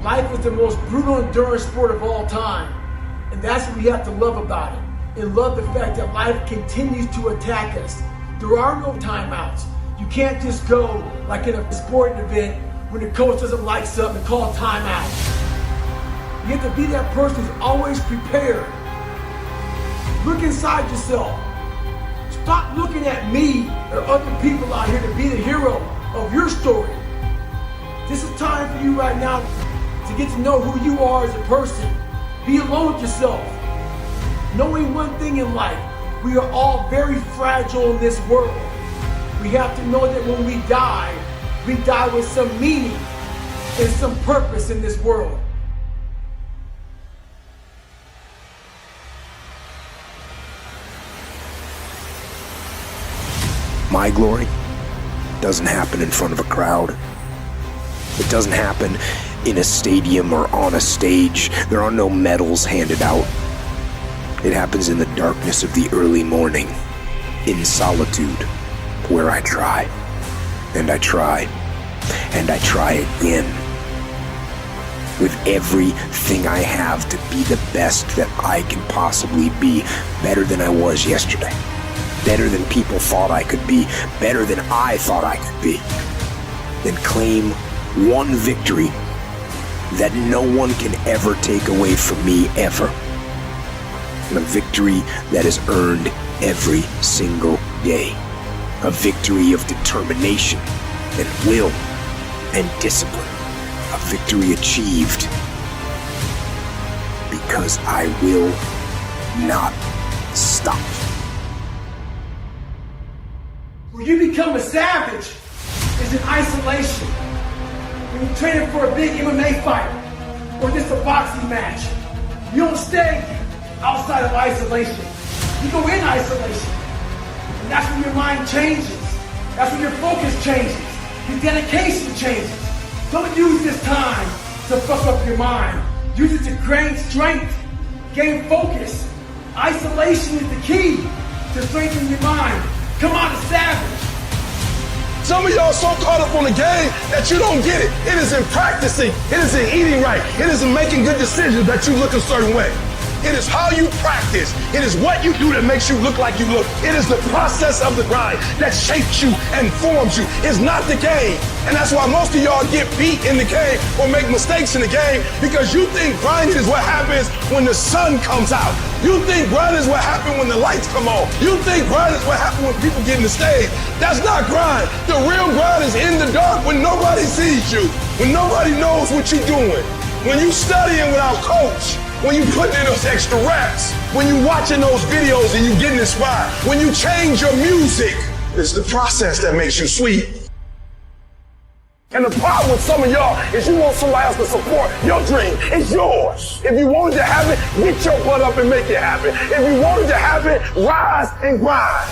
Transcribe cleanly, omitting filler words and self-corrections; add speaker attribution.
Speaker 1: Life is the most brutal endurance sport of all time. And that's what we have to love about it. And love the fact that life continues to attack us. There are no timeouts. You can't just go like in a sporting event when the coach doesn't like something and call timeout. You have to be that person who's always prepared. Look inside yourself. Stop looking at me or other people out here to be the hero of your story. This is time for you right now to get to know who you are as a person. Be alone with yourself. Knowing one thing in life, we are all very fragile in this world. We have to know that when we die with some meaning and some purpose in this world.
Speaker 2: My glory doesn't happen in front of a crowd. It doesn't happen in a stadium or on a stage. There are no medals handed out. It happens in the darkness of the early morning, in solitude, where I try, and I try, and I try again. With everything I have to be the best that I can possibly be, better than I was yesterday. Better than people thought I could be, better than I thought I could be. Then claim one victory that no one can ever take away from me, ever. A victory that is earned every single day. A victory of determination and will and discipline. A victory achieved because I will not stop.
Speaker 1: When you become a savage, is in isolation. When you're training for a big MMA fight or just a boxing match, you don't stay outside of isolation. You go in isolation. And that's when your mind changes. That's when your focus changes. Your dedication changes. Don't use this time to fuck up your mind. Use it to gain strength, gain focus. Isolation is the key to strengthening your mind. Come on, a savage.
Speaker 3: Some of y'all so caught up on the game that you don't get it. It is in practicing. It is in eating right. It is in making good decisions that you look a certain way. It is how you practice. It is what you do that makes you look like you look. It is the process of the grind that shapes you and forms you. It's not the game. And that's why most of y'all get beat in the game or make mistakes in the game, because you think grinding is what happens when the sun comes out. You think grinding is what happens when the lights come on. You think grinding is what happens when people get in the stage. That's not grind. The real grind is in the dark when nobody sees you, when nobody knows what you're doing, when you studying without coach, when you putting in those extra reps, when you watching those videos and you getting inspired, when you change your music. It's the process that makes you sweet. And the problem with some of y'all is you want somebody else to support your dream. It's yours. If you wanted to happen, get your butt up and make it happen. If you wanted to happen, rise and grind.